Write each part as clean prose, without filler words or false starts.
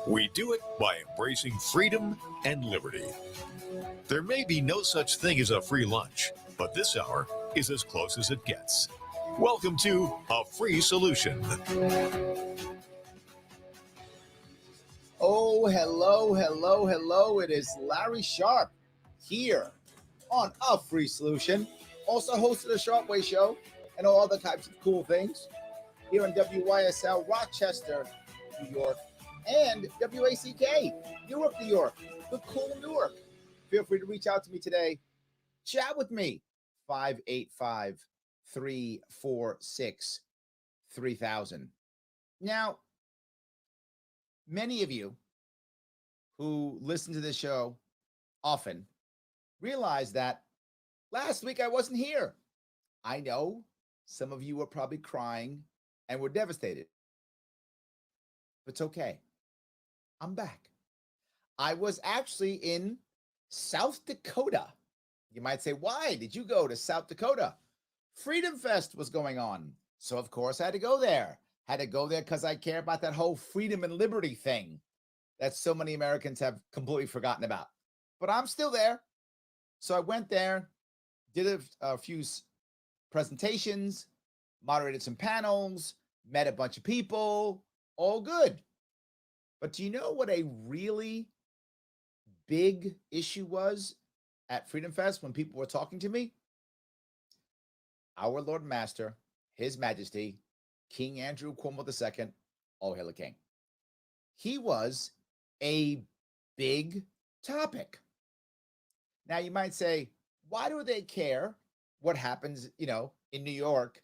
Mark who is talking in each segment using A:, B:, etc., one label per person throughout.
A: We do it by embracing freedom and liberty. There may be no such thing as a free lunch, but this hour is as close as it gets. Welcome to A Free Solution.
B: Oh, hello. It is Larry Sharp here on A Free Solution. Also hosted the Sharp Way Show and all other types of cool things here in WYSL, Rochester, New York, and WACK, Newark, New York, the cool Newark. Feel free to reach out to me today. Chat with me, 585-346-3000. Now, many of you who listen to this show often realize that last week I wasn't here. I know some of you were probably crying and were devastated. It's okay. I'm back. I was actually in South Dakota. You might say, why did you go to South Dakota? Freedom Fest was going on. So, of course, I had to go there. Had to go there because I care about that whole freedom and liberty thing that so many Americans have completely forgotten about. But I'm still there. So I went there, did a few presentations, moderated some panels, met a bunch of people, all good. But do you know what a really big issue was at Freedom Fest when people were talking to me? Our Lord and Master, His Majesty, King Andrew Cuomo II, all hail the King. He was a big topic. Now you might say, why do they care what happens, in New York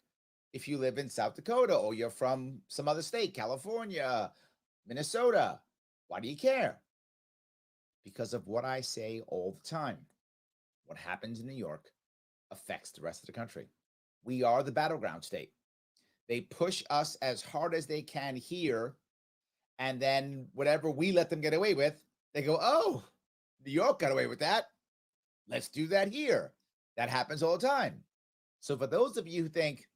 B: if you live in South Dakota or you're from some other state, California, Minnesota? Why do you care? Because of what I say all the time. What happens in New York affects the rest of the country. We are the battleground state. They push us as hard as they can here, and then whatever we let them get away with, they go, oh, New York got away with that. Let's do that here. That happens all the time. So for those of you who think,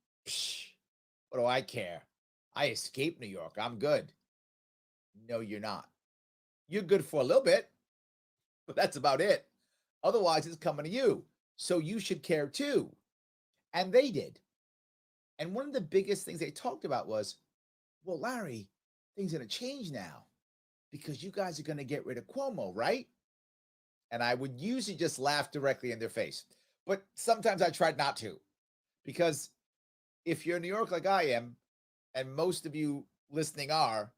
B: what do I care? I escaped New York. I'm good. No, you're not. You're good for a little bit, but that's about it. Otherwise, it's coming to you. So you should care too. And they did. And one of the biggest things they talked about was, well, Larry, things are going to change now because you guys are going to get rid of Cuomo, right? And I would usually just laugh directly in their face. But sometimes I tried not to, because if you're in New York like I am, and most of you listening are,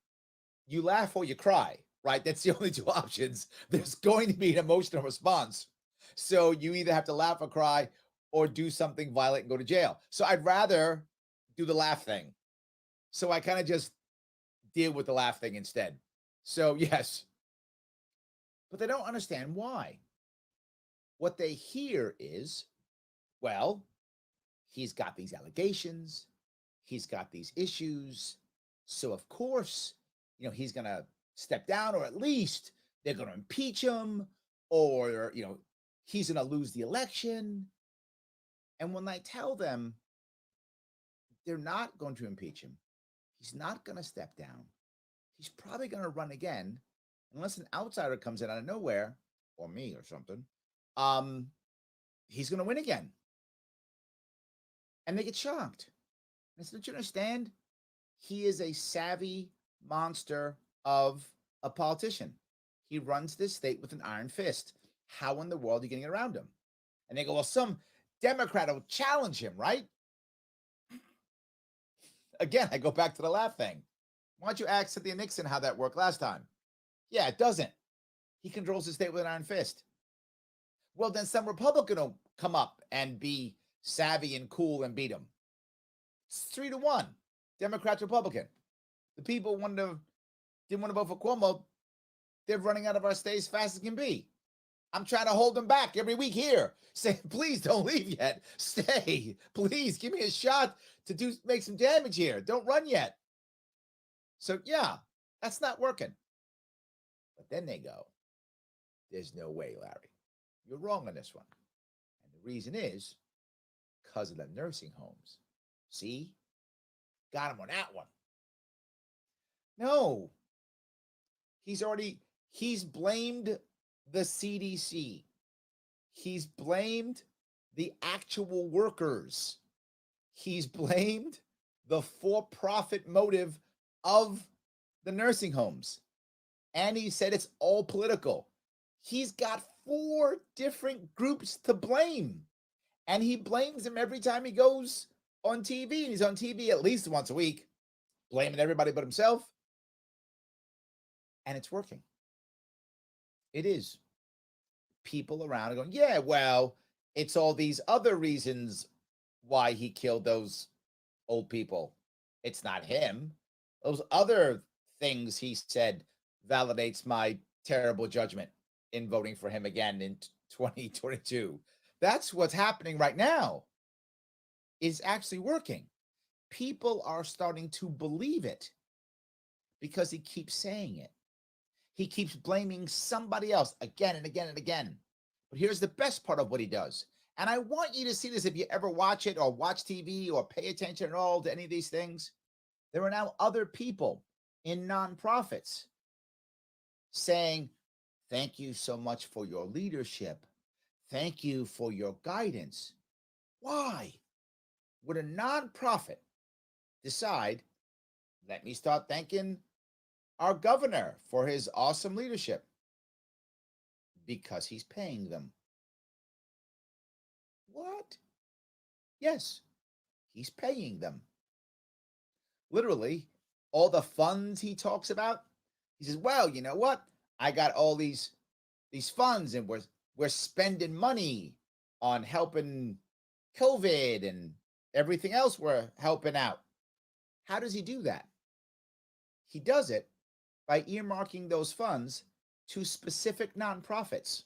B: you laugh or you cry, right? That's the only two options. There's going to be an emotional response. So you either have to laugh or cry or do something violent and go to jail. So I'd rather do the laugh thing. So I kind of just deal with the laugh thing instead. So yes, but they don't understand why. What they hear is, well, he's got these allegations, he's got these issues, so of course, he's going to step down, or at least they're going to impeach him, or, he's going to lose the election. And when I tell them they're not going to impeach him, he's not going to step down, he's probably going to run again, unless an outsider comes in out of nowhere, or me or something, he's going to win again. And they get shocked. I said, don't you understand? He is a savvy monster of a politician. He runs this state with an iron fist. How in the world are you getting around him? And they go, well, some Democrat will challenge him, right? Again, I go back to the laugh thing. Why don't you ask Cynthia Nixon how that worked last time? Yeah, it doesn't. He controls the state with an iron fist. Well, then some Republican will come up and be savvy and cool and beat him. It's 3-1, Democrat, Republican. The people didn't want to vote for Cuomo. They're running out of our state as fast as can be. I'm trying to hold them back every week here, saying, please don't leave yet. Stay. Please give me a shot to make some damage here. Don't run yet. So yeah, that's not working. But then they go, there's no way, Larry. You're wrong on this one. And the reason is because of the nursing homes. See? Got him on that one. No, He's blamed the CDC. He's blamed the actual workers. He's blamed the for-profit motive of the nursing homes. And he said it's all political. He's got 4 different groups to blame. And he blames them every time he goes on TV. And he's on TV at least once a week, blaming everybody but himself. And it's working. It is. People around are going, yeah, well, it's all these other reasons why he killed those old people. It's not him. Those other things he said validates my terrible judgment in voting for him again in 2022. That's what's happening right now. Is actually working. People are starting to believe it because he keeps saying it. He keeps blaming somebody else again and again and again. But here's the best part of what he does. And I want you to see this if you ever watch it or watch TV or pay attention at all to any of these things. There are now other people in nonprofits saying, thank you so much for your leadership. Thank you for your guidance. Why would a nonprofit decide, let me start thanking our governor for his awesome leadership? Because he's paying them. What? Yes, he's paying them. Literally, all the funds he talks about, he says, well, you know what? I got all these funds and we're spending money on helping COVID and everything else we're helping out. How does he do that? He does it by earmarking those funds to specific nonprofits.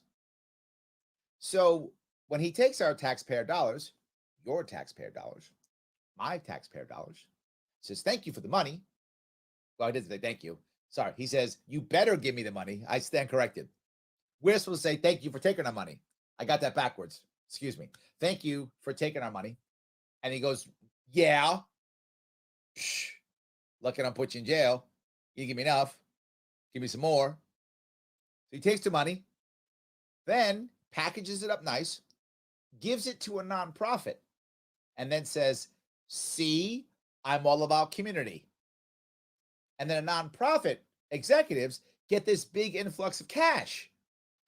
B: So when he takes our taxpayer dollars, your taxpayer dollars, my taxpayer dollars, says, thank you for the money. Well, he doesn't say thank you. Sorry. He says, you better give me the money. I stand corrected. We're supposed to say, thank you for taking our money. I got that backwards. Excuse me. Thank you for taking our money. And he goes, yeah. Psh, lucky I don't put you in jail. You give me enough. Give me some more. So he takes the money, then packages it up nice, gives it to a nonprofit, and then says, see, I'm all about community. And then a nonprofit executives get this big influx of cash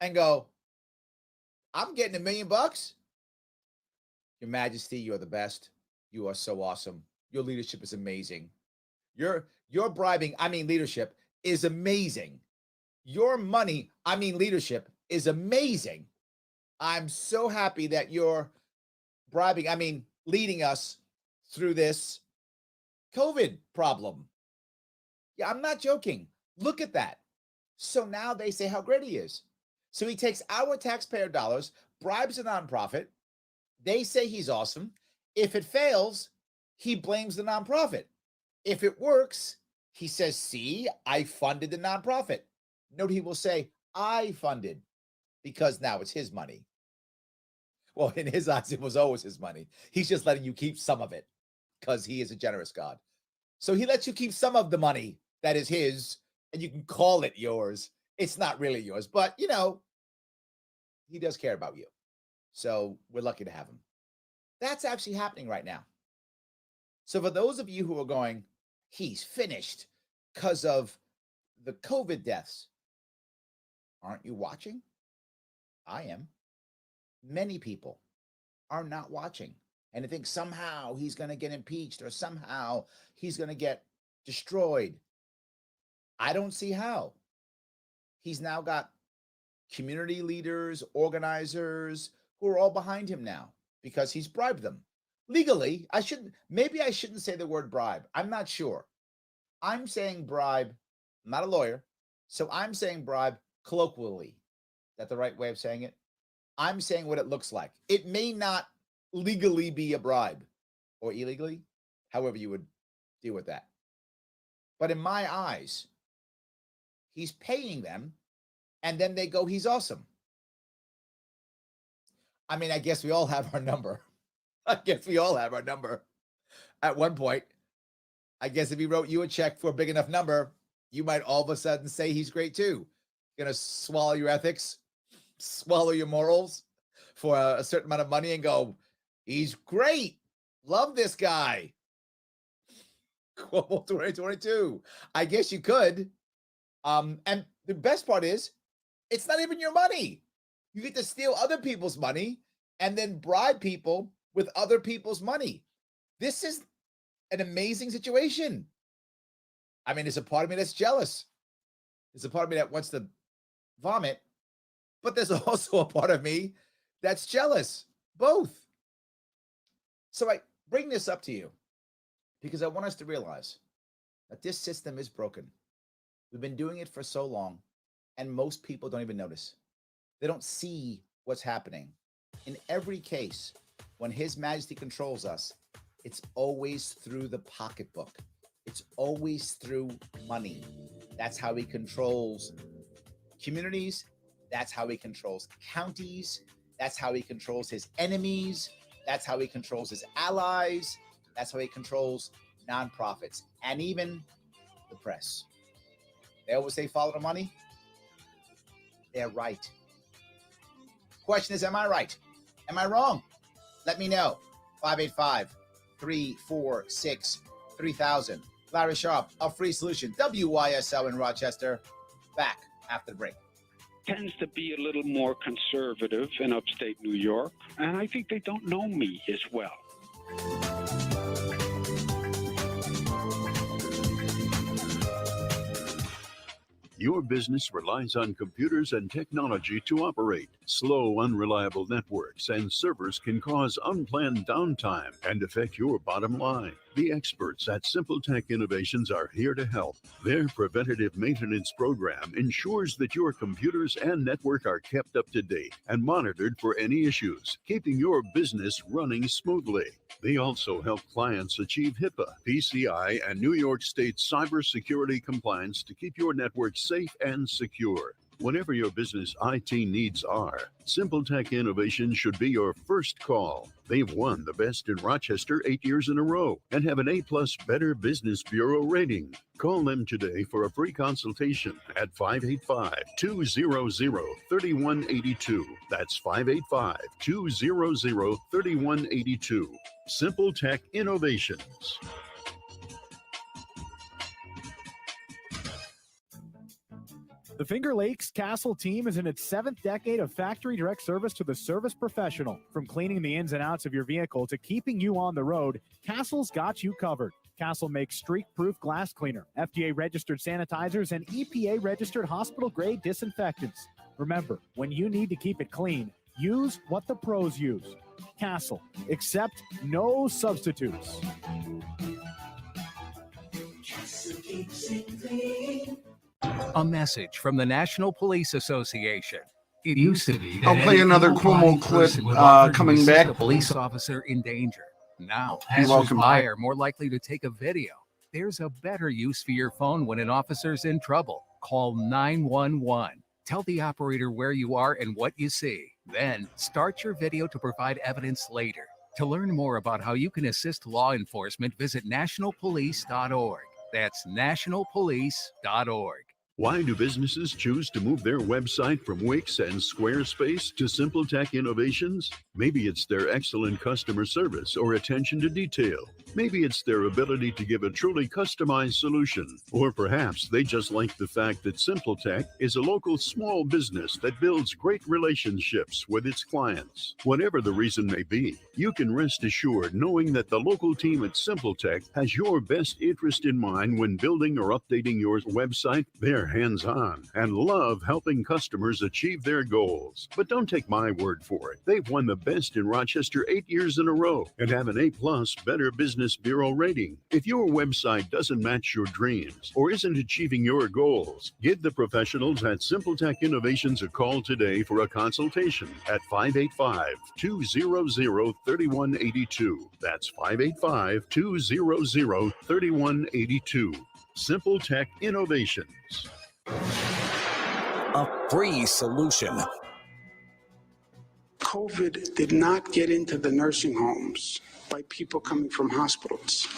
B: and go, I'm getting $1 million. Your Majesty, you're the best. You are so awesome. Your leadership is amazing. Your bribing, I mean leadership, is amazing. Your money, I mean leadership, is amazing. I'm so happy that you're bribing, I mean leading us through this COVID problem. Yeah, I'm not joking. Look at that. So now they say how great he is. So he takes our taxpayer dollars, bribes a nonprofit. They say he's awesome. If it fails, he blames the nonprofit. If it works, he says, see, I funded the nonprofit. Note he will say, I funded, because now it's his money. Well, in his eyes, it was always his money. He's just letting you keep some of it because he is a generous God. So he lets you keep some of the money that is his, and you can call it yours. It's not really yours, but, you know, he does care about you. So we're lucky to have him. That's actually happening right now. So for those of you who are going, he's finished because of the COVID deaths, aren't you watching? I am. Many people are not watching and they think somehow he's going to get impeached or somehow he's going to get destroyed. I don't see how. He's now got community leaders, organizers who are all behind him now because he's bribed them legally. Maybe I shouldn't say the word bribe. I'm not sure. I'm saying bribe. I'm not a lawyer. So I'm saying bribe colloquially. Is that the right way of saying it? I'm saying what it looks like. It may not legally be a bribe or illegally, however you would deal with that. But in my eyes, he's paying them and then they go, he's awesome. I mean, I guess we all have our number. At one point. I guess if he wrote you a check for a big enough number, you might all of a sudden say he's great too. You're going to swallow your ethics, swallow your morals for a certain amount of money and go, he's great. Love this guy. Cuomo 2022. I guess you could. And the best part is, it's not even your money. You get to steal other people's money and then bribe people with other people's money. This is an amazing situation. I mean, there's a part of me that's jealous. There's a part of me that wants to vomit, but there's also a part of me that's jealous. Both. So I bring this up to you because I want us to realize that this system is broken. We've been doing it for so long, and most people don't even notice. They don't see what's happening. In every case, when His Majesty controls us, it's always through the pocketbook. It's always through money. That's how he controls communities. That's how he controls counties. That's how he controls his enemies. That's how he controls his allies. That's how he controls nonprofits and even the press. They always say follow the money. They're right. Question is, am I right? Am I wrong? Let me know. 585-346-3000. Larry Sharp, A Free Solution. WYSL in Rochester. Back after the break.
C: Tends to be a little more conservative in upstate New York, and I think they don't know me as well.
D: Your business relies on computers and technology to operate. Slow, unreliable networks and servers can cause unplanned downtime and affect your bottom line. The experts at Simple Tech Innovations are here to help. Their preventative maintenance program ensures that your computers and network are kept up to date and monitored for any issues, keeping your business running smoothly. They also help clients achieve HIPAA, PCI, and New York State cybersecurity compliance to keep your network safe and secure. Whatever your business IT needs are, Simple Tech Innovations should be your first call. They've won the Best in Rochester 8 years in a row and have an A+ Better Business Bureau rating. Call them today for a free consultation at 585-200-3182. That's 585-200-3182. Simple Tech Innovations.
E: The Finger Lakes Castle team is in its 7th decade of factory direct service to the service professional. From cleaning the ins and outs of your vehicle to keeping you on the road, Castle's got you covered. Castle makes streak-proof glass cleaner, FDA-registered sanitizers, and EPA-registered hospital-grade disinfectants. Remember, when you need to keep it clean, use what the pros use. Castle. Accept no substitutes.
F: Castle keeps it clean.
G: A message from the National Police Association. It used to be that
H: I'll play another Cuomo clip coming back.
G: A police officer in danger. Now,
H: You're welcome.
G: are more likely to take a video. There's a better use for your phone when an officer's in trouble. Call 911. Tell the operator where you are and what you see. Then start your video to provide evidence later. To learn more about how you can assist law enforcement, visit nationalpolice.org. That's nationalpolice.org.
D: Why do businesses choose to move their website from Wix and Squarespace to Simple Tech Innovations? Maybe it's their excellent customer service or attention to detail. Maybe it's their ability to give a truly customized solution. Or perhaps they just like the fact that Simple Tech is a local small business that builds great relationships with its clients. Whatever the reason may be, you can rest assured knowing that the local team at Simple Tech has your best interest in mind when building or updating your website. They're hands-on and love helping customers achieve their goals. But don't take my word for it. They've won the Best in Rochester 8 years in a row and have an A+ Better Business Bureau rating. If your website doesn't match your dreams or isn't achieving your goals, give the professionals at Simple Tech Innovations a call today for a consultation at 585-200-3182. That's 585-200-3182. Simple Tech Innovations.
I: A free solution.
H: COVID did not get into the nursing homes by people coming from hospitals.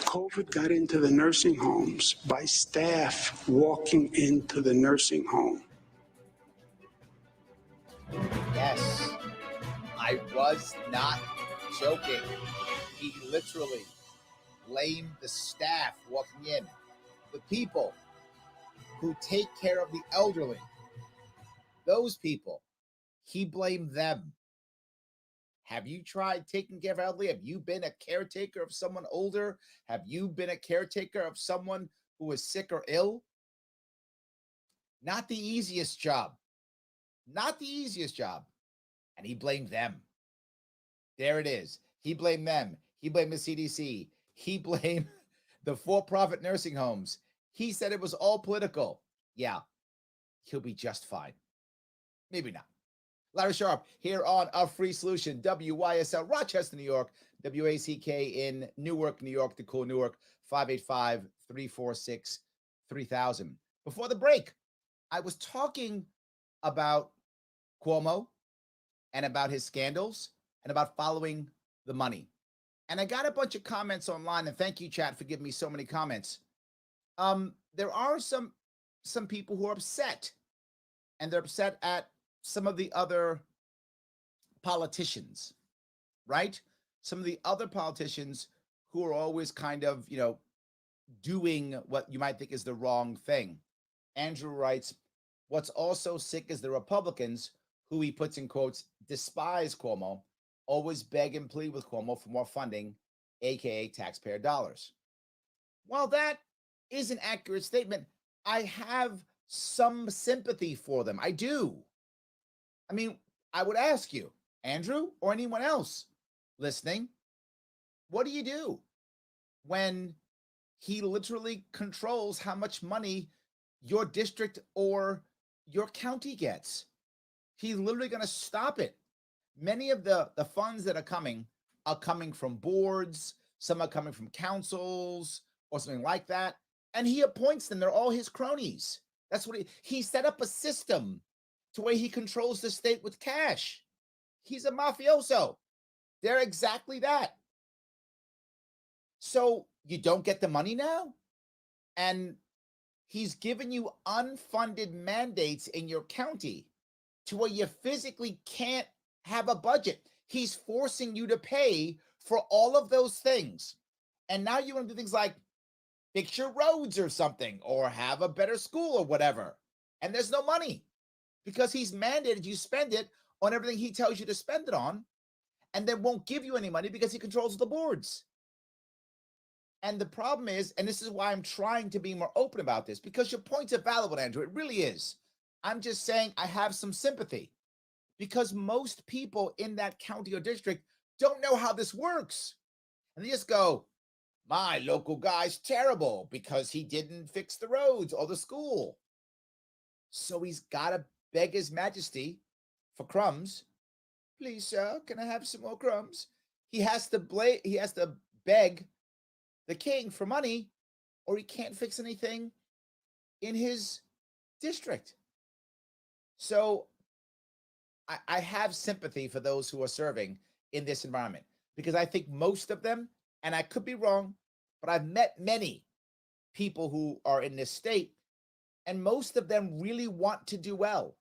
J: COVID got into the nursing homes by staff walking into the nursing home.
B: Yes, I was not joking. He literally blamed the staff walking in, the people who take care of the elderly. Those people, he blamed them. Have you tried taking care of elderly? Have you been a caretaker of someone older? Have you been a caretaker of someone who is sick or ill? Not the easiest job. Not the easiest job. And he blamed them. There it is. He blamed them. He blamed the CDC. He blamed the for-profit nursing homes. He said it was all political. Yeah, he'll be just fine. Maybe not. Larry Sharp here on A Free Solution, WYSL, Rochester, New York, WACK in Newark, New York, the cool Newark, 585-346-3000. Before the break, I was talking about Cuomo and about his scandals and about following the money. And I got a bunch of comments online, and thank you, chat, for giving me so many comments. There are some people who are upset, and they're upset at some of the other politicians, right? Some of the other politicians who are always kind of, doing what you might think is the wrong thing. Andrew writes, what's also sick is the Republicans, who he puts in quotes, despise Cuomo, always beg and plead with Cuomo for more funding, aka taxpayer dollars. While that is an accurate statement, I have some sympathy for them. I do. I mean, I would ask you, Andrew, or anyone else listening, what do you do when he literally controls how much money your district or your county gets? He's literally going to stop it. Many of the funds that are coming from boards. Some are coming from councils or something like that. And he appoints them. They're all his cronies. That's what he set up a system to where he controls the state with cash. He's a mafioso. They're exactly that. So you don't get the money now? And he's given you unfunded mandates in your county to where you physically can't have a budget. He's forcing you to pay for all of those things. And now you want to do things like fix your roads or something, or have a better school or whatever. And there's no money because he's mandated you spend it on everything he tells you to spend it on, and then won't give you any money because he controls the boards. And the problem is, and this is why I'm trying to be more open about this, because your points are valid, Andrew. It really is. I'm just saying I have some sympathy because most people in that county or district don't know how this works. And they just go, my local guy's terrible because he didn't fix the roads or the school. So he's got to beg his majesty for crumbs. Please, sir, can I have some more crumbs? He has to beg the king for money, or he can't fix anything in his district. So I have sympathy for those who are serving in this environment, because I think most of them, and I could be wrong, but I've met many people who are in this state, and most of them really want to do well.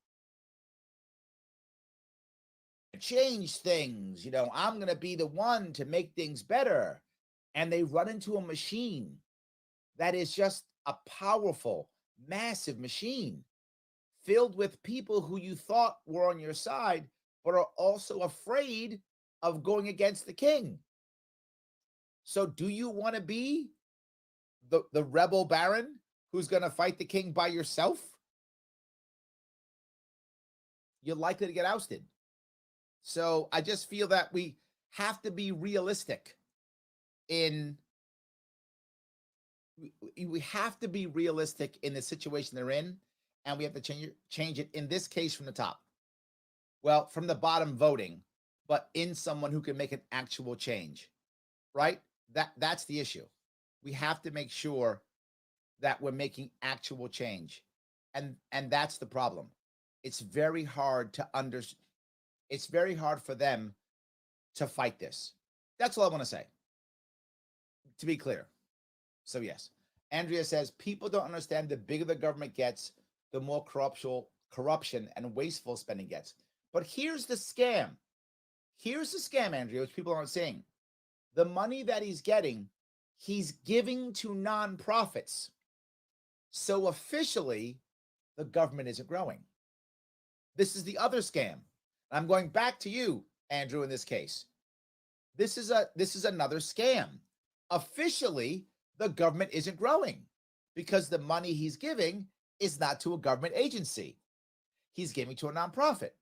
B: Change things, I'm going to be the one to make things better. And they run into a machine that is just a powerful, massive machine filled with people who you thought were on your side, but are also afraid of going against the king. So do you want to be the rebel baron who's going to fight the king by yourself? You're likely to get ousted. So I just feel that we have to be realistic we have to be realistic in the situation they're in, and we have to change it, in this case, from the top. Well, from the bottom voting, but in someone who can make an actual change, right? That's the issue. We have to make sure that we're making actual change. And that's the problem. It's very hard it's very hard for them to fight this. That's all I want to say. To be clear, So yes, Andrea says people don't understand the bigger the government gets, the more corruption and wasteful spending gets. But here's the scam. Here's the scam, Andrea, which people aren't saying. The money that he's getting, he's giving to nonprofits. So officially, the government isn't growing. This is the other scam. I'm going back to you, Andrew, in this case. This is another scam. Officially, the government isn't growing because the money he's giving is not to a government agency. He's giving to a nonprofit.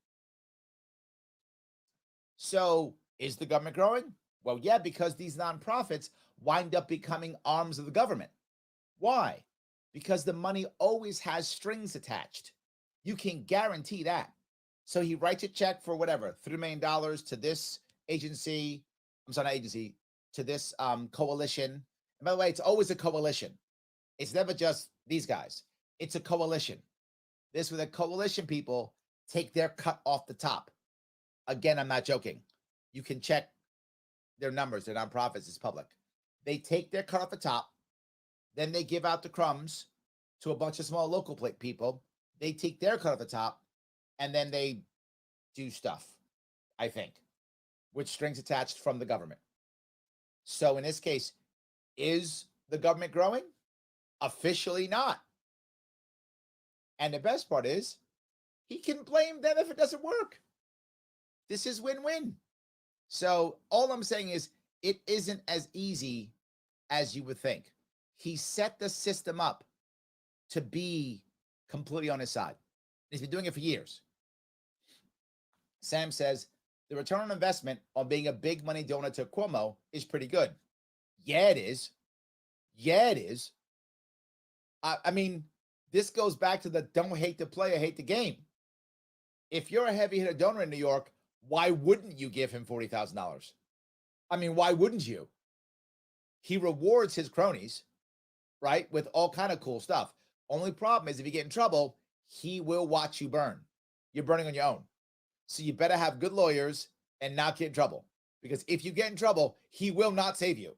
B: So is the government growing? Well, yeah, because these nonprofits wind up becoming arms of the government. Why? Because the money always has strings attached. You can guarantee that. So he writes a check for whatever, $3 million to this agency. I'm sorry, not agency, to this coalition. And by the way, it's always a coalition. It's never just these guys. It's a coalition. This where the coalition people take their cut off the top. Again, I'm not joking. You can check their numbers. Their nonprofits is public. They take their cut off the top. Then they give out the crumbs to a bunch of small local people. They take their cut off the top. And then they do stuff, I think, with strings attached from the government. So in this case, is the government growing? Officially not. And the best part is, he can blame them if it doesn't work. This is win-win. So all I'm saying is, it isn't as easy as you would think. He set the system up to be completely on his side. He's been doing it for years. Sam says, the return on investment on being a big money donor to Cuomo is pretty good. Yeah, it is. Yeah, it is. I mean, this goes back to the don't hate the player, hate the game. If you're a heavy hitter donor in New York, why wouldn't you give him $40,000? I mean, why wouldn't you? He rewards his cronies, right, with all kind of cool stuff. Only problem is if you get in trouble, he will watch you burn. You're burning on your own. So you better have good lawyers and not get in trouble. Because if you get in trouble, he will not save you.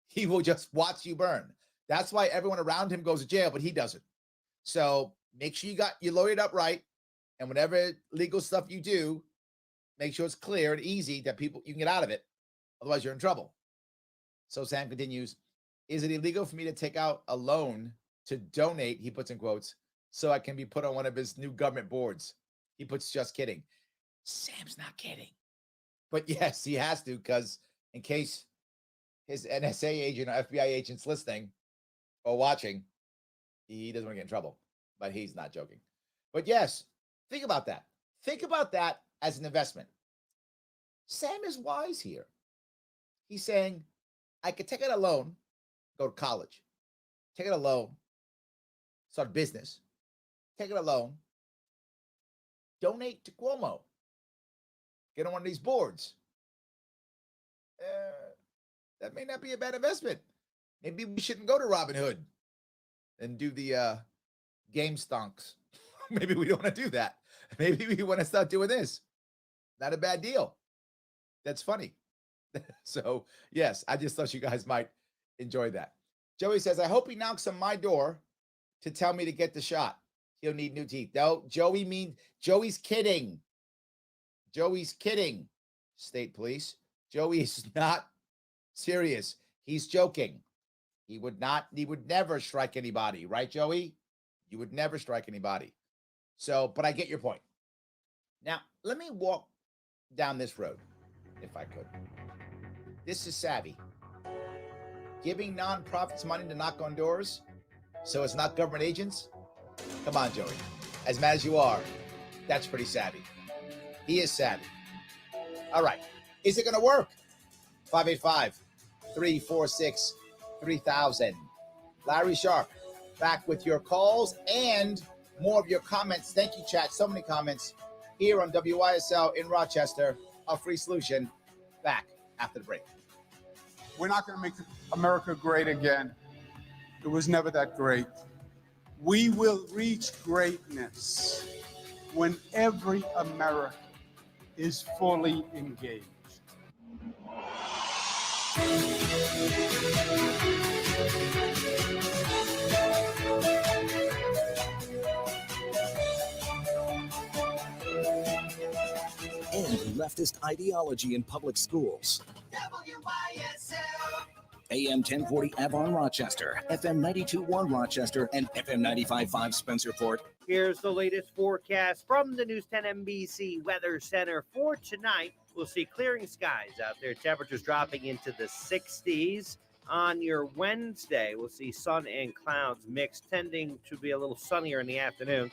B: He will just watch you burn. That's why everyone around him goes to jail, but he doesn't. So make sure you lawyered up right. And whatever legal stuff you do, make sure it's clear and easy that you can get out of it. Otherwise, you're in trouble. So Sam continues, is it illegal for me to take out a loan to donate, he puts in quotes, so I can be put on one of his new government boards? He puts, just kidding. Sam's not kidding. But yes, he has to, because in case his NSA agent or FBI agent's listening or watching, he doesn't want to get in trouble. But he's not joking. But yes, think about that. Think about that as an investment. Sam is wise here. He's saying, I could take out a loan, go to college, take out a loan, start a business, take out a loan, donate to Cuomo, get on one of these boards. That may not be a bad investment. Maybe we shouldn't go to Robinhood and do the game stonks. Maybe we don't want to do that. Maybe we want to start doing this. Not a bad deal. That's funny. So, yes, I just thought you guys might enjoy that. Joey says, I hope he knocks on my door to tell me to get the shot. He'll need new teeth. No, Joey's kidding. Joey's kidding. State police. Joey is not serious. He's joking. He would never strike anybody. Right, Joey? You would never strike anybody. So, but I get your point. Now, let me walk down this road, if I could. This is savvy. Giving nonprofits money to knock on doors so it's not government agents? Come on, Joey. As mad as you are, that's pretty savvy. He is savvy. All right. Is it going to work? 585-346-3000. Larry Sharp, back with your calls and more of your comments. Thank you, chat. So many comments here on WYSL in Rochester. A free solution. Back after the break.
J: We're not going to make America great again. It was never that great. We will reach greatness when every American is fully engaged.
I: leftist ideology in public schools.
F: WYSL.
I: AM 1040 Avon Rochester, FM 92.1 Rochester, and FM 95.5 Spencerport.
K: Here's the latest forecast from the News 10 NBC Weather Center for tonight. We'll see clearing skies out there, temperatures dropping into the 60s. On your Wednesday, we'll see sun and clouds mixed, tending to be a little sunnier in the afternoon.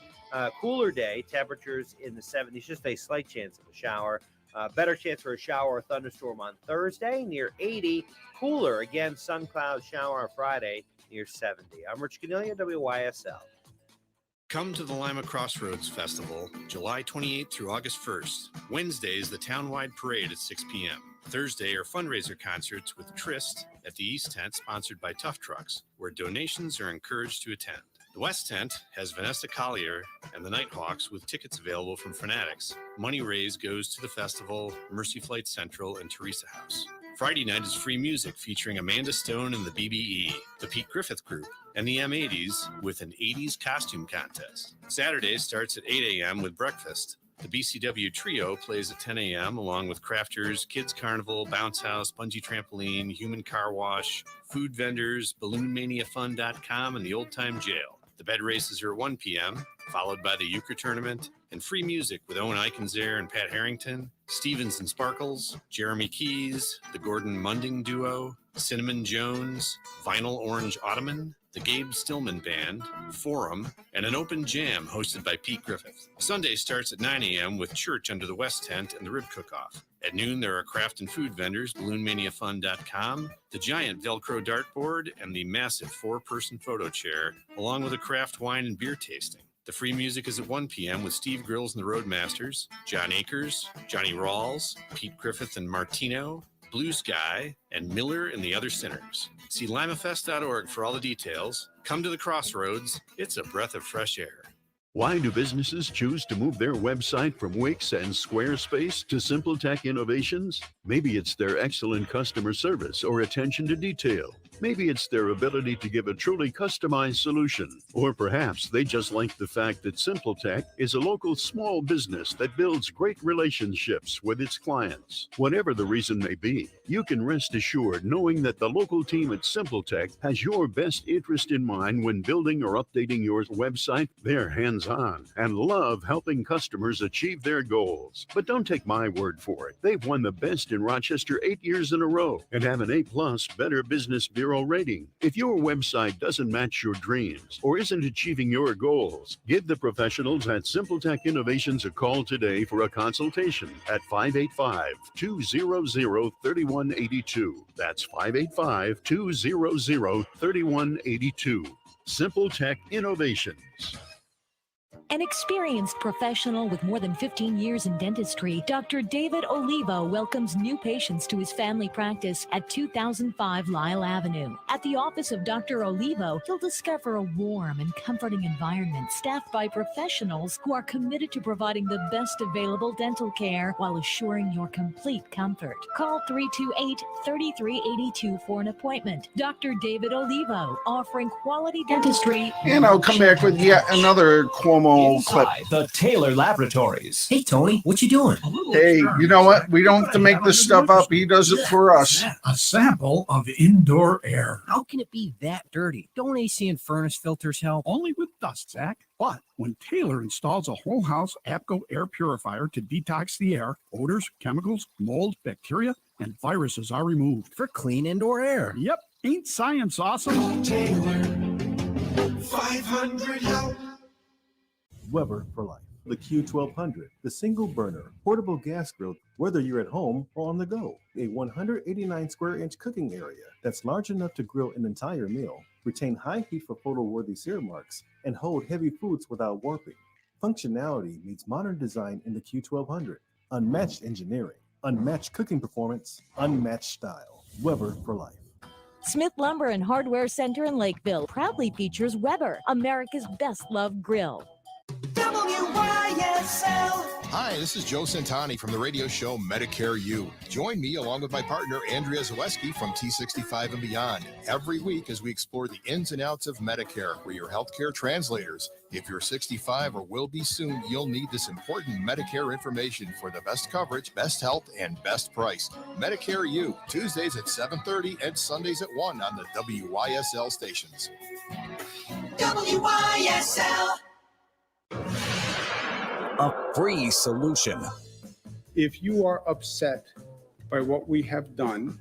K: Cooler day, temperatures in the 70s, just a slight chance of a shower. Better chance for a shower or thunderstorm on Thursday, near 80. Cooler, again, sun, cloud, shower on Friday, near 70. I'm Rich Cornelia, WYSL.
L: Come to the Lima Crossroads Festival, July 28th through August 1st. Wednesday is the townwide parade at 6 p.m. Thursday are fundraiser concerts with Tryst at the East Tent, sponsored by Tough Trucks, where donations are encouraged to attend. The West Tent has Vanessa Collier and the Nighthawks with tickets available from Fanatics. Money raised goes to the festival, Mercy Flight Central, and Teresa House. Friday night is free music featuring Amanda Stone and the BBE, the Pete Griffith Group, and the M80s with an 80s costume contest. Saturday starts at 8 a.m. with breakfast. The BCW Trio plays at 10 a.m. along with Crafters, Kids Carnival, Bounce House, Bungee Trampoline, Human Car Wash, food vendors, BalloonManiaFun.com, and the Old Time Jail. The bed races are at 1 p.m., followed by the euchre tournament, and free music with Owen Eichenzer and Pat Harrington, Stevens and Sparkles, Jeremy Keys, the Gordon Munding Duo, Cinnamon Jones, Vinyl Orange Ottoman, the Gabe Stillman Band, Forum, and an open jam hosted by Pete Griffith. Sunday starts at 9 a.m. with church under the West Tent and the Rib Cook-Off. At noon, there are craft and food vendors, BalloonManiaFun.com, the giant Velcro dartboard, and the massive 4-person photo chair, along with a craft wine and beer tasting. The free music is at 1 p.m. with Steve Grills and the Roadmasters, John Akers, Johnny Rawls, Pete Griffith and Martino, Blue Sky, and Miller and the Other Sinners. See limafest.org for all the details. Come to the Crossroads. It's a breath of fresh air.
D: Why do businesses choose to move their website from Wix and Squarespace to SimpleTech Innovations? Maybe it's their excellent customer service or attention to detail. Maybe it's their ability to give a truly customized solution. Or perhaps they just like the fact that SimpleTech is a local small business that builds great relationships with its clients. Whatever the reason may be, you can rest assured knowing that the local team at SimpleTech has your best interest in mind when building or updating your website. They're hands-on and love helping customers achieve their goals. But don't take my word for it. They've won the best in Rochester 8 years in a row and have an A+ Better Business Bureau rating. If your website doesn't match your dreams or isn't achieving your goals, give the professionals at SimpleTech Innovations a call today for a consultation at 585-200-3182. That's 585-200-3182. SimpleTech Innovations.
M: An experienced professional with more than 15 years in dentistry, Dr. David Olivo welcomes new patients to his family practice at 2005 Lyle Avenue. At the office of Dr. Olivo, you'll discover a warm and comforting environment staffed by professionals who are committed to providing the best available dental care while assuring your complete comfort. Call 328-3382 for an appointment. Dr. David Olivo, offering quality dentistry.
H: And I'll come back with yet another Cuomo clip.
N: The Taylor Laboratories. Hey, Tony, what you doing?
H: Hey, you know what? We don't have to make this stuff up. He does it for us.
N: A sample of indoor air. How can it be that dirty? Don't AC and furnace filters help? Only with dust, Zach. But when Taylor installs a whole house APCO air purifier to detox the air, odors, chemicals, mold, bacteria, and viruses are removed. For clean indoor air. Yep. Ain't science awesome?
F: Taylor, 500 help.
O: Weber for life. The Q1200, the single burner, portable gas grill, whether you're at home or on the go. A 189 square inch cooking area that's large enough to grill an entire meal, retain high heat for photo-worthy sear marks, and hold heavy foods without warping. Functionality meets modern design in the Q1200. Unmatched engineering, unmatched cooking performance, unmatched style. Weber for life.
M: Smith Lumber and Hardware Center in Lakeville proudly features Weber, America's best-loved grill.
F: WYSL. WYSL.
P: Hi, this is Joe Santani from the radio show Medicare U. Join me along with my partner Andrea Zaweski from T65 and Beyond every week as we explore the ins and outs of Medicare. We're your healthcare translators. If you're 65 or will be soon, you'll need this important Medicare information for the best coverage, best health, and best price. Medicare U, Tuesdays at 7:30 and Sundays at 1 on the WYSL stations.
F: WYSL.
I: A free solution.
J: If you are upset by what we have done,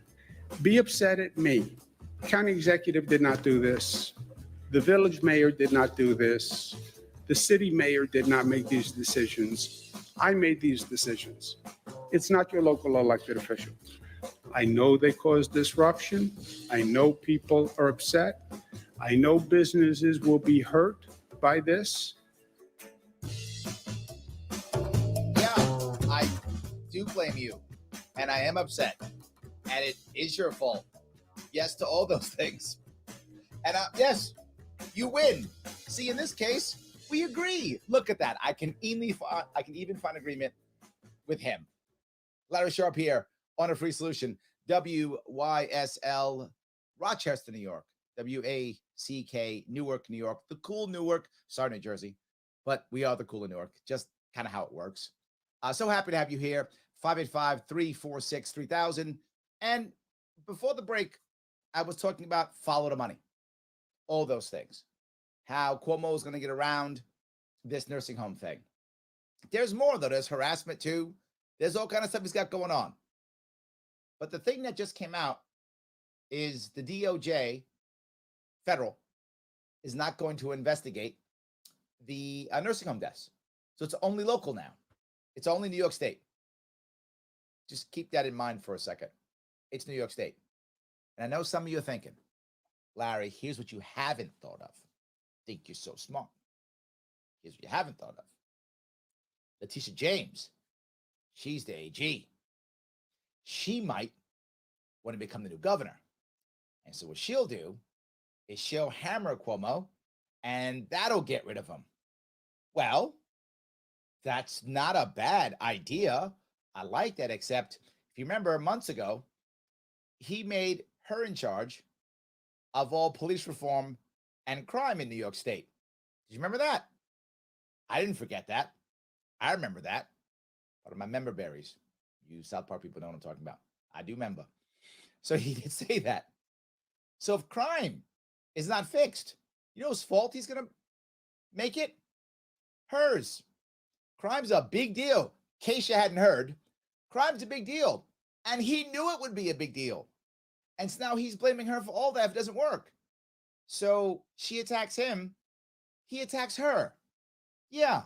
J: be upset at me. County executive did not do this. The village mayor did not do this. The city mayor did not make these decisions. I made these decisions. It's not your local elected official. I know they caused disruption. I know people are upset. I know businesses will be hurt by this.
B: I do blame you, and I am upset, and it is your fault. Yes to all those things. And yes, you win. See, in this case, we agree. Look at that. I can even find agreement with him. Larry Sharp here on A Free Solution. WYSL, Rochester, New York. WACK, Newark, New York. The cool Newark. Sorry, New Jersey. But we are the cool in Newark. Just kind of how it works. So happy to have you here. 585-346-3000. And before the break, I was talking about follow the money. All those things. How Cuomo is going to get around this nursing home thing. There's more, though. There's harassment, too. There's all kind of stuff he's got going on. But the thing that just came out is the DOJ, federal, is not going to investigate the nursing home deaths. So it's only local now. It's only New York State. Just keep that in mind for a second. It's New York State. And I know some of you are thinking, Larry, here's what you haven't thought of. Think you're so smart. Here's what you haven't thought of. Letitia James, she's the AG. She might want to become the new governor. And so what she'll do is she'll hammer Cuomo, and that'll get rid of him. Well, that's not a bad idea. I like that, except if you remember months ago, he made her in charge of all police reform and crime in New York State. Did you remember that? I didn't forget that. I remember that. Part of my member berries. You South Park people know what I'm talking about. I do remember. So he did say that. So if crime is not fixed, you know whose fault he's going to make it? Hers. Crime's a big deal. In case you hadn't heard, crime's a big deal. And he knew it would be a big deal. And so now he's blaming her for all that if it doesn't work. So she attacks him. He attacks her. Yeah.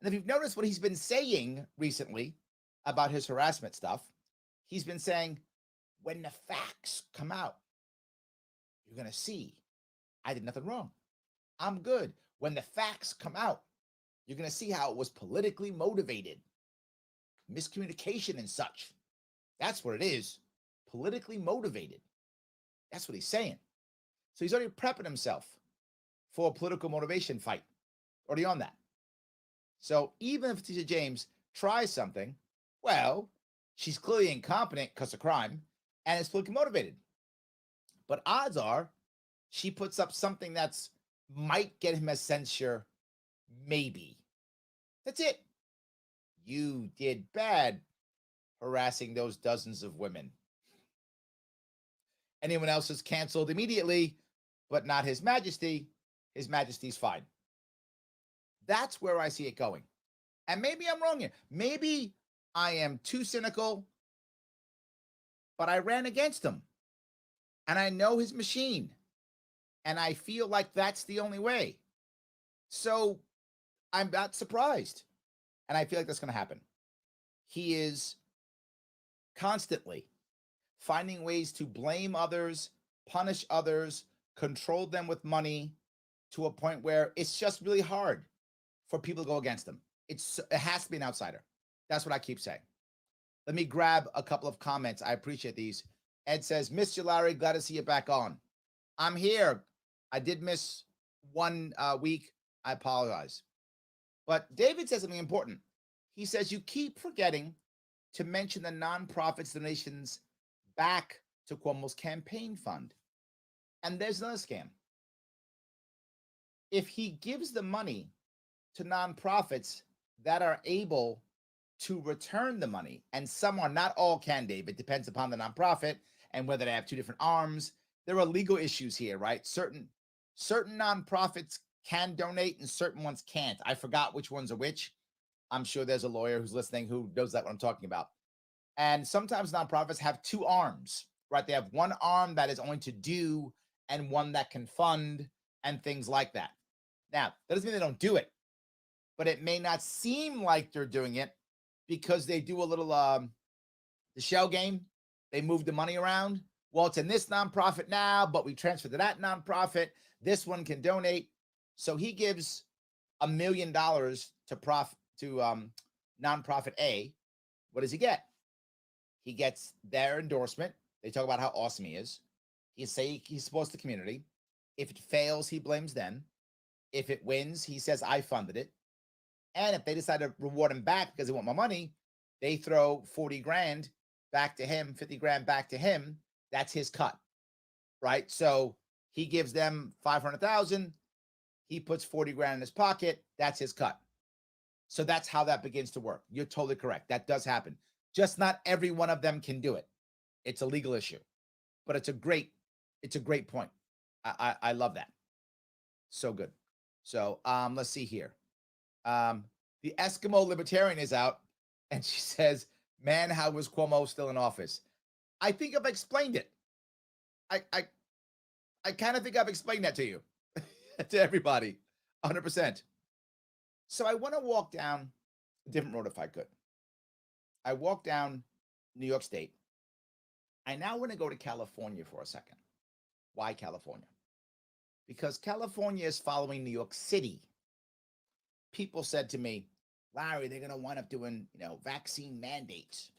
B: And if you've noticed what he's been saying recently about his harassment stuff, he's been saying, when the facts come out, you're going to see I did nothing wrong. I'm good. When the facts come out, you're going to see how it was politically motivated. Miscommunication and such. That's what it is. Politically motivated. That's what he's saying. So he's already prepping himself for a political motivation fight. Already on that. So even if Letitia James tries something, well, she's clearly incompetent because of crime, and it's politically motivated. But odds are she puts up something that's might get him a censure, maybe. That's it. You did bad harassing those dozens of women. Anyone else is canceled immediately, but not His Majesty. His Majesty's fine. That's where I see it going. And maybe I'm wrong here. Maybe I am too cynical, but I ran against him. And I know his machine. And I feel like that's the only way. So I'm not surprised. And I feel like that's going to happen. He is constantly finding ways to blame others, punish others, control them with money to a point where it's just really hard for people to go against him. It has to be an outsider. That's what I keep saying. Let me grab a couple of comments. I appreciate these. Ed says, "Miss you, Larry. Glad to see you back on." I'm here. I did miss 1 week. I apologize. But David says something important. He says, you keep forgetting to mention the nonprofits donations back to Cuomo's campaign fund. And there's another scam. If he gives the money to nonprofits that are able to return the money, and some are, not all can, David, depends upon the nonprofit and whether they have two different arms. There are legal issues here, right? Certain nonprofits can donate and certain ones can't. I forgot which ones are which. I'm sure there's a lawyer who's listening who knows that what I'm talking about. And sometimes nonprofits have two arms, right? They have one arm that is only to do and one that can fund and things like that. Now, that doesn't mean they don't do it, but it may not seem like they're doing it because they do a little the shell game. They move the money around. Well, it's in this nonprofit now, but we transfer to that nonprofit. This one can donate. So he gives $1 million to nonprofit A. What does he get? He gets their endorsement. They talk about how awesome he is. He say he supports the community. If it fails, he blames them. If it wins, he says, I funded it. And if they decide to reward him back because they want more money, they throw 40 grand back to him, 50 grand back to him. That's his cut, right? So he gives them 500,000. He puts 40 grand in his pocket. That's his cut. So that's how that begins to work. You're totally correct. That does happen. Just not every one of them can do it. It's a legal issue, but it's a great point. I love that. So good. So let's see here. The Eskimo Libertarian is out and she says, man, how was Cuomo still in office? I think I've explained it. I kind of think I've explained that to you, to everybody, 100%. So I want to walk down a different road if I could. I walk down New York State. I now want to go to California for a second. Why California? Because California is following New York City. People said to me, Larry, they're going to wind up doing, vaccine mandates.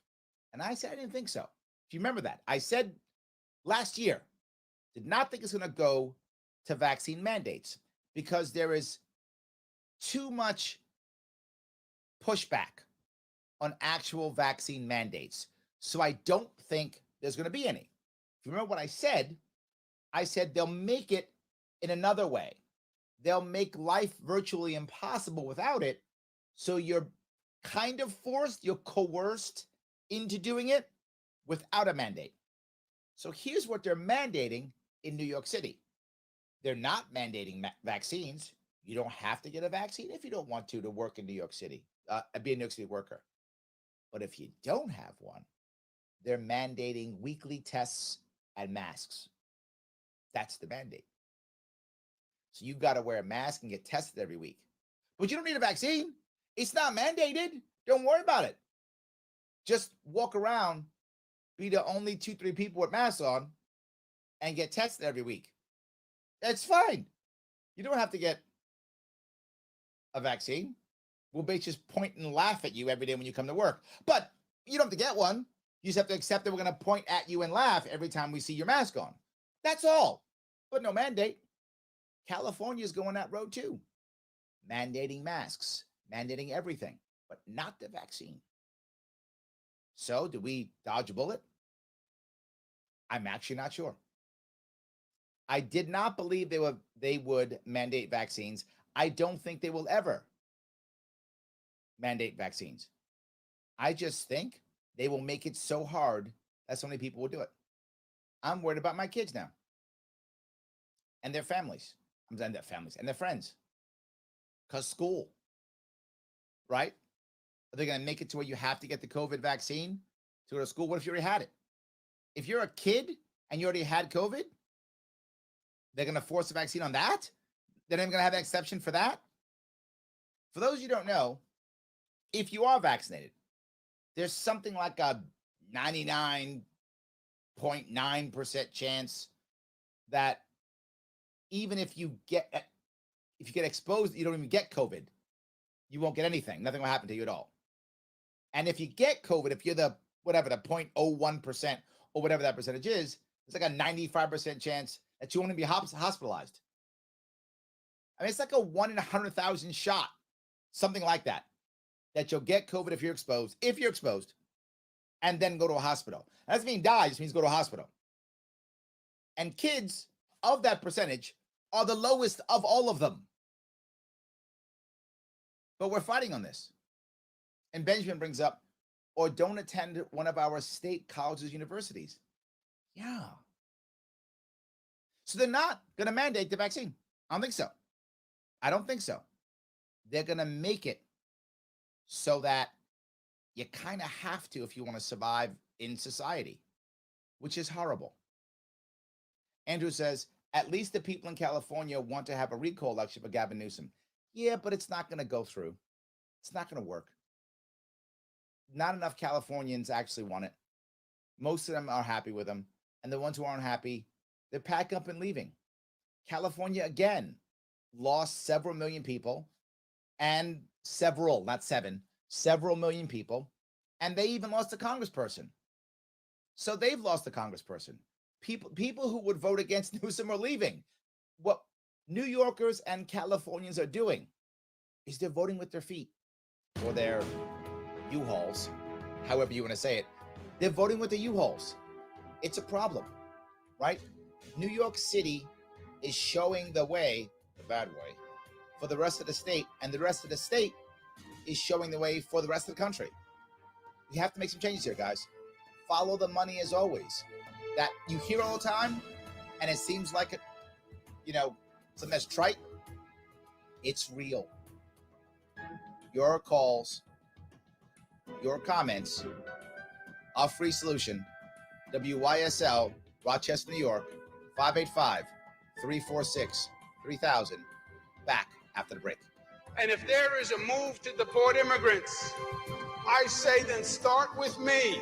B: And I said, I didn't think so. If you remember that, I said last year, did not think it's going to go to vaccine mandates because there is too much pushback on actual vaccine mandates. So I don't think there's going to be any. If you remember what I said they'll make it in another way. They'll make life virtually impossible without it. So you're kind of forced, you're coerced into doing it without a mandate. So here's what they're mandating in New York City. They're not mandating vaccines. You don't have to get a vaccine if you don't want to work in New York City, be a New York City worker. But if you don't have one, they're mandating weekly tests and masks. That's the mandate. So you've got to wear a mask and get tested every week. But you don't need a vaccine. It's not mandated. Don't worry about it. Just walk around, be the only 2-3 people with masks on, and get tested every week. That's fine. You don't have to get a vaccine. We'll just point and laugh at you every day when you come to work. But you don't have to get one. You just have to accept that we're going to point at you and laugh every time we see your mask on. That's all. But no mandate. California is going that road too. Mandating masks, mandating everything, but not the vaccine. So do we dodge a bullet? I'm actually not sure. I did not believe they would mandate vaccines. I don't think they will ever mandate vaccines. I just think they will make it so hard that so many people will do it. I'm worried about my kids now and their families. And their friends. Because school, right? Are they going to make it to where you have to get the COVID vaccine to go to school? What if you already had it? If you're a kid and you already had COVID, they're going to force a vaccine on that? They're not even going to have an exception for that? For those you don't know, if you are vaccinated, there's something like a 99.9% chance that even if you get exposed, you don't even get COVID, you won't get anything. Nothing will happen to you at all. And if you get COVID, if you're the 0.01% or whatever that percentage is, it's like a 95% chance that you won't even be hospitalized. I mean, it's like a 1 in 100,000 shot something like that, that you'll get COVID if you're exposed, and then go to a hospital. That doesn't mean die, it just means go to a hospital. And kids of that percentage are the lowest of all of them. But we're fighting on this. And Benjamin brings up, or don't attend one of our state colleges, universities. Yeah. So they're not going to mandate the vaccine. I don't think so. They're going to make it so that you kind of have to if you want to survive in society, which is horrible. Andrew says, at least the people in California want to have a recall election for Gavin Newsom. Yeah, but it's not going to go through. It's not going to work. Not enough Californians actually want it. Most of them are happy with him. And the ones who aren't happy, they're packing up and leaving. California, again, lost several million people, and several million people. And they even lost a congressperson. So they've lost a congressperson. People who would vote against Newsom are leaving. What New Yorkers and Californians are doing is they're voting with their feet or their U-Hauls, however you want to say it. They're voting with the U-Hauls. It's a problem, right? New York City is showing the way, the bad way, for the rest of the state, and the rest of the state is showing the way for the rest of the country. You have to make some changes here, guys. Follow the money as always. That you hear all the time, and it seems like it, something that's trite. It's real. Your calls, your comments, our free solution, WYSL, Rochester, New York, 585-346-3000. Back after the break.
J: And if there is a move to deport immigrants, I say then start with me.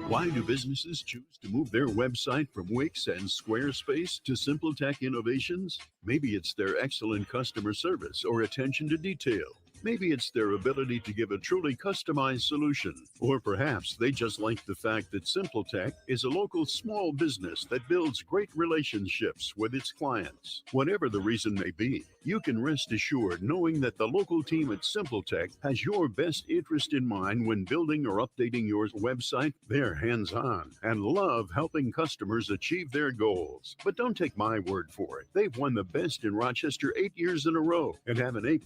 D: Why do businesses choose to move their website from Wix and Squarespace to SimpleTech Innovations? Maybe it's their excellent customer service or attention to detail. Maybe it's their ability to give a truly customized solution. Or perhaps they just like the fact that SimpleTech is a local small business that builds great relationships with its clients. Whatever the reason may be, you can rest assured knowing that the local team at SimpleTech has your best interest in mind when building or updating your website. They're hands-on and love helping customers achieve their goals. But don't take my word for it. They've won the best in Rochester 8 years in a row and have an A+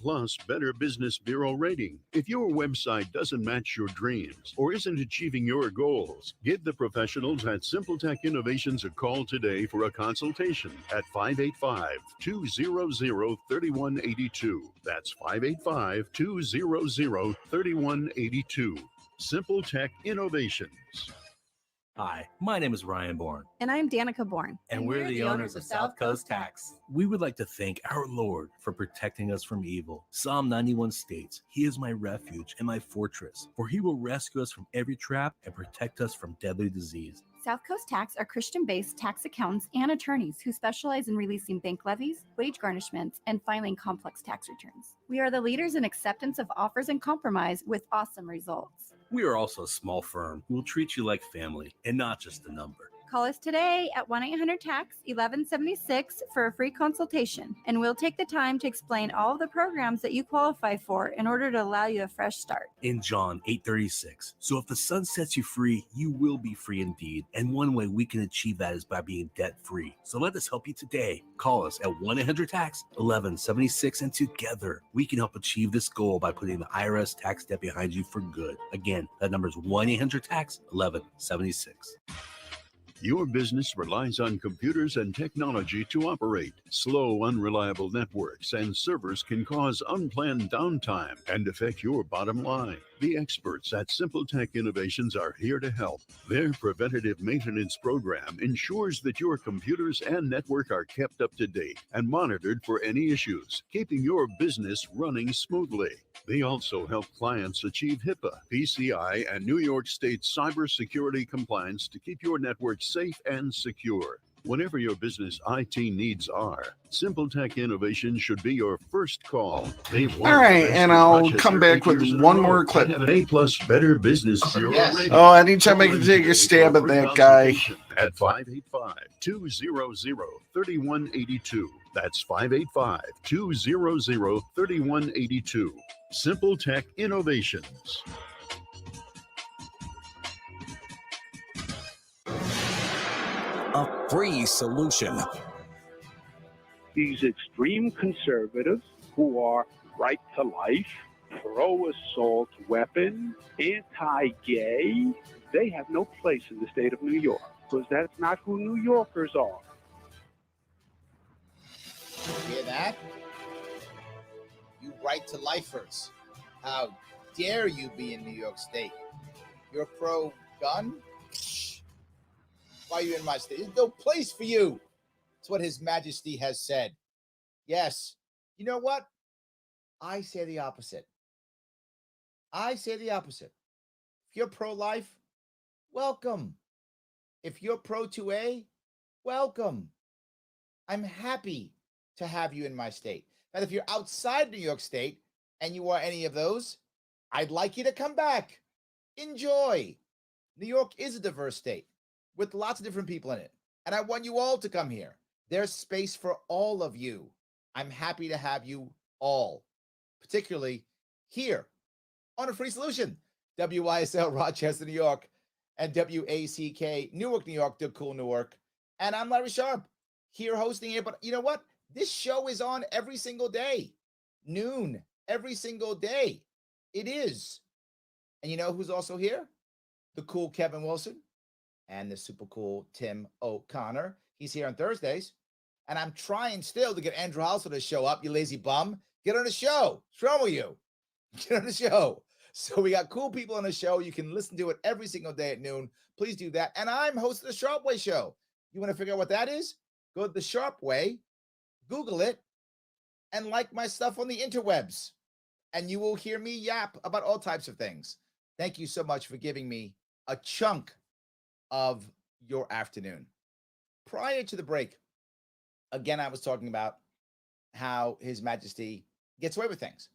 D: Better Business Bureau rating. If your website doesn't match your dreams or isn't achieving your goals, give the professionals at SimpleTech Innovations a call today for a consultation at 585-200-3182. That's 585-200-3182. SimpleTech Innovations.
Q: Hi, my name is Ryan Bourne.
R: And I'm Danica Bourne.
Q: And we're the owners of South Coast Tax. We would like to thank our Lord for protecting us from evil. Psalm 91 states, He is my refuge and my fortress, for He will rescue us from every trap and protect us from deadly disease.
R: South Coast Tax are Christian-based tax accountants and attorneys who specialize in releasing bank levies, wage garnishments, and filing complex tax returns. We are the leaders in acceptance of offers and compromise with awesome results.
Q: We are also a small firm who will treat you like family and not just a number.
R: Call us today at 1-800-TAX-1176 for a free consultation, and we'll take the time to explain all of the programs that you qualify for in order to allow you a fresh start.
Q: In John 8:36, so if the Son sets you free, you will be free indeed. And one way we can achieve that is by being debt-free. So let us help you today. Call us at 1-800-TAX-1176, and together we can help achieve this goal by putting the IRS tax debt behind you for good. Again, that number is 1-800-TAX-1176.
D: Your business relies on computers and technology to operate. Slow, unreliable networks and servers can cause unplanned downtime and affect your bottom line. The experts at SimpleTech Innovations are here to help. Their preventative maintenance program ensures that your computers and network are kept up to date and monitored for any issues, keeping your business running smoothly. They also help clients achieve HIPAA, PCI, and New York State cybersecurity compliance to keep your network safe and secure. Whatever your business IT needs are, Simple Tech Innovation should be your first call. They've won
H: All right,
D: Best
H: and
D: in
H: I'll
D: Rochester
H: come back
D: 8
H: with
D: years in a
H: one
D: row
H: more
D: and
H: clip.
D: have an A+ Better Business Bureau rating.
H: Oh, anytime I
D: Call
H: can
D: in
H: take a
D: today
H: stab
D: for
H: at
D: a free
H: that guy.
D: consultation at 585-200-3182. That's 585-200-3182. Simple Tech Innovations.
I: A free solution.
C: These extreme conservatives who are right to life, pro-assault weapon, anti-gay, they have no place in the state of New York because that's not who New Yorkers are.
B: Hear that? You right to lifers. How dare you be in New York State? You're pro-gun? Why are you in my state? There's no place for you. That's what His Majesty has said. Yes. You know what? I say the opposite. If you're pro-life, welcome. If you're pro-2A, welcome. I'm happy to have you in my state. And if you're outside New York State and you are any of those, I'd like you to come back. Enjoy. New York is a diverse state with lots of different people in it. And I want you all to come here. There's space for all of you. I'm happy to have you all, particularly here on A Free Solution. WYSL Rochester, New York, and WACK Newark, New York, the cool Newark. And I'm Larry Sharp here hosting it. But you know what? This show is on every single day, noon, every single day. It is. And you know who's also here? The cool Kevin Wilson and the super cool Tim O'Connor. He's here on Thursdays. And I'm trying still to get Andrew Halsell to show up, you lazy bum. Get on the show. What's wrong with you? Get on the show. So we got cool people on the show. You can listen to it every single day at noon. Please do that. And I'm hosting the Sharp Way Show. You want to figure out what that is? Go to the Sharp Way, Google it, and like my stuff on the interwebs. And you will hear me yap about all types of things. Thank you so much for giving me a chunk of your afternoon. Prior to the break, again, I was talking about how His Majesty gets away with things,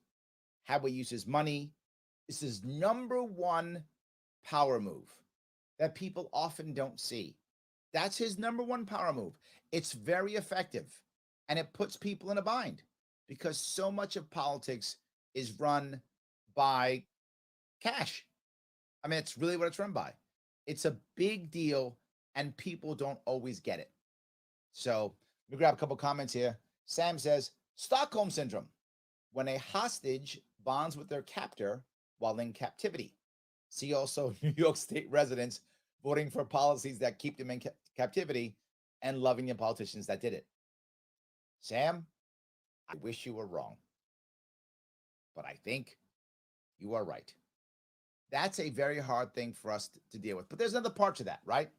B: how he uses money. This is number one power move that people often don't see. That's his number one power move. It's very effective, and it puts people in a bind because so much of politics is run by cash. I mean, it's really what it's run by. It's a big deal, and people don't always get it. So let me grab a couple comments here. Sam says, Stockholm Syndrome, when a hostage bonds with their captor while in captivity. See also New York State residents voting for policies that keep them in captivity and loving the politicians that did it. Sam, I wish you were wrong, but I think you are right. That's a very hard thing for us to deal with. But there's another part to that, right?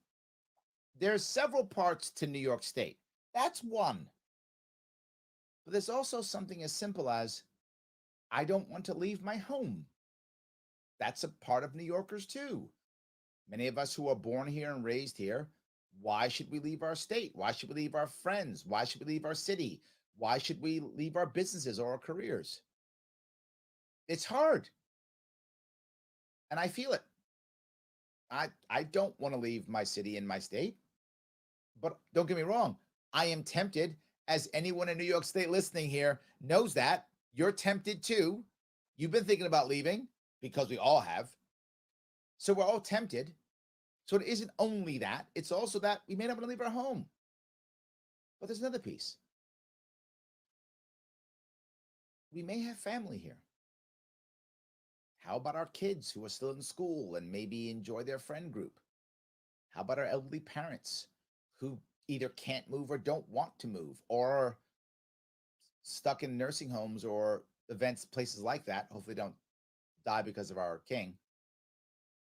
B: There's several parts to New York State. That's one. But there's also something as simple as, I don't want to leave my home. That's a part of New Yorkers too. Many of us who are born here and raised here, why should we leave our state? Why should we leave our friends? Why should we leave our city? Why should we leave our businesses or our careers? It's hard. And I feel it. I don't want to leave my city and my state. But don't get me wrong. I am tempted, as anyone in New York State listening here knows that. You're tempted too. You've been thinking about leaving because we all have. So we're all tempted. So it isn't only that. It's also that we may not want to leave our home. But there's another piece. We may have family here. How about our kids who are still in school and maybe enjoy their friend group? How about our elderly parents who either can't move or don't want to move, or are stuck in nursing homes or events, places like that? Hopefully don't die because of our king.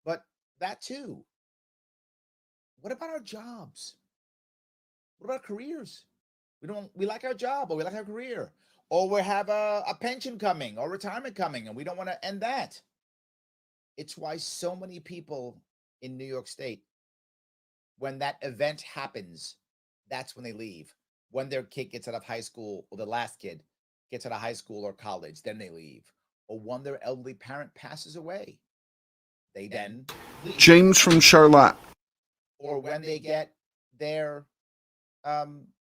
B: But that too. What about our jobs? What about careers? We like our job, or we like our career, or we have a pension coming or retirement coming, and we don't want to end that. It's why so many people in New York State, when that event happens, that's when they leave. When their kid gets out of high school, or the last kid gets out of high school or college, then they leave. Or when their elderly parent passes away, they then leave.
H: James from Charlotte.
B: Or when they get their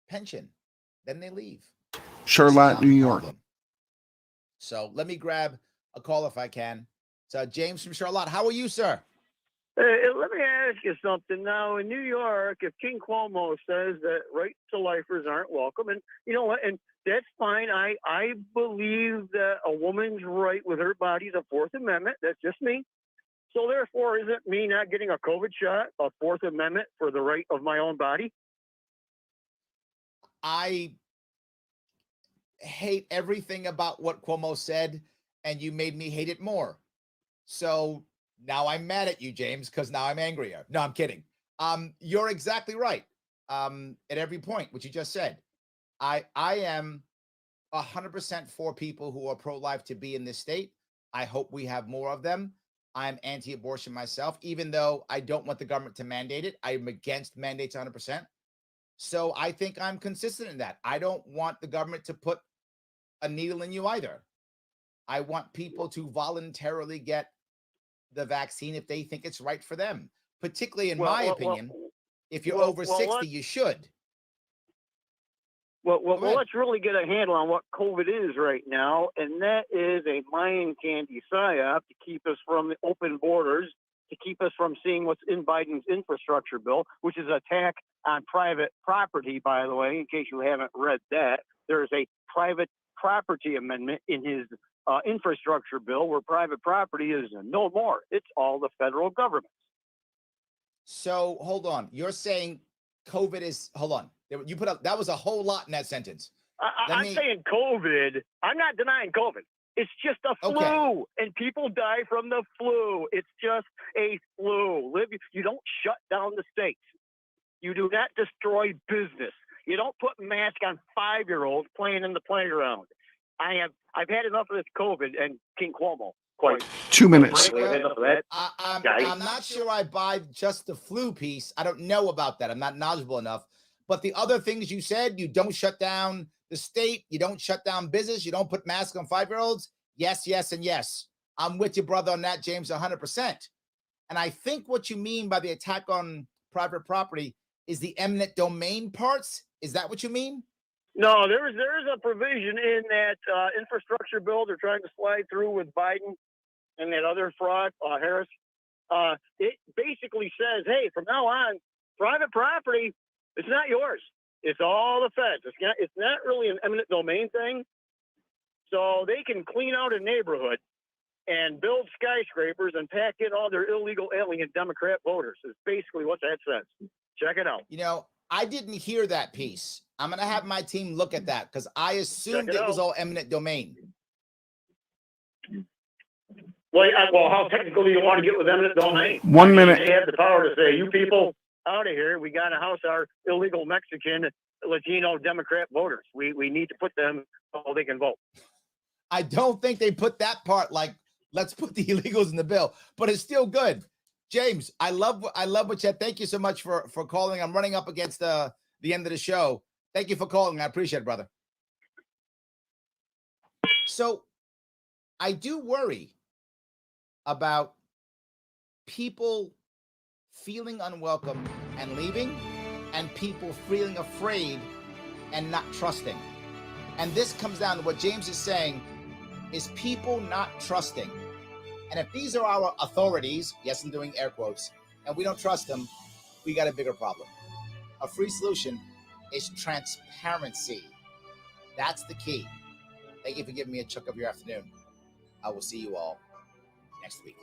B: pension, then they leave.
H: Charlotte, New York.
B: So let me grab a call if I can. So James from Charlotte, how are you, sir?
S: Hey, let me ask you something. Now, in New York, if King Cuomo says that right-to-lifers aren't welcome, and you know what, and that's fine. I believe that a woman's right with her body is a Fourth Amendment. That's just me. So therefore, isn't me not getting a COVID shot a Fourth Amendment for the right of my own body?
B: I hate everything about what Cuomo said, and you made me hate it more. So now I'm mad at you, James, because now I'm angrier. No, I'm kidding. You're exactly right. At every point, what you just said. I am 100% for people who are pro-life to be in this state. I hope we have more of them. I'm anti-abortion myself, even though I don't want the government to mandate it. I'm against mandates 100%. So I think I'm consistent in that. I don't want the government to put a needle in you either. I want people to voluntarily get the vaccine if they think it's right for them. Particularly in my opinion, if you're over 60, you should.
S: Well, let's really get a handle on what COVID is right now, and that is a mind candy psyop to keep us from the open borders, to keep us from seeing what's in Biden's infrastructure bill, which is an attack on private property, by the way, in case you haven't read that. There is a private property amendment in his infrastructure bill where private property is no more. It's all the federal government.
B: So hold on. You're saying COVID is, hold on. You put up, that was a whole lot in that sentence.
S: I'm saying COVID. I'm not denying COVID. It's just a flu, and people die from the flu. It's just a flu. You don't shut down the states. You do not destroy business. You don't put masks on 5-year-olds playing in the playground. I've had enough of this COVID and King Cuomo.
H: 2 minutes.
B: I'm not sure I buy just the flu piece. I don't know about that. I'm not knowledgeable enough. But the other things you said, you don't shut down the state, you don't shut down business, you don't put masks on 5-year-olds. Yes, yes, and yes. I'm with you, brother, on that, James, 100%. And I think what you mean by the attack on private property is the eminent domain parts. Is that what you mean?
S: No, there is a provision in that infrastructure bill they're trying to slide through with Biden and that other fraud, Harris. It basically says, hey, from now on, private property, it's not yours. It's all the feds. It's not really an eminent domain thing. So they can clean out a neighborhood and build skyscrapers and pack in all their illegal alien Democrat voters. Is basically what that says. Check it out.
B: You know, I didn't hear that piece. I'm going to have my team look at that because I assumed it was all eminent domain.
S: Well, how technical do you want to get with eminent domain?
H: 1 minute.
S: They have the power to say, you people out of here. We got to house our illegal Mexican, Latino Democrat voters. We need to put them so they can vote.
B: I don't think they put that part like, let's put the illegals in the bill, but it's still good. James, I love what you said. Thank you so much for calling. I'm running up against the end of the show. Thank you for calling. I appreciate it, brother. So I do worry about people feeling unwelcome and leaving, and people feeling afraid and not trusting. And this comes down to what James is saying is people not trusting. And if these are our authorities, yes, I'm doing air quotes, and we don't trust them, we got a bigger problem. A free solution is transparency. That's the key. Thank you for giving me a chunk of your afternoon. I will see you all next week.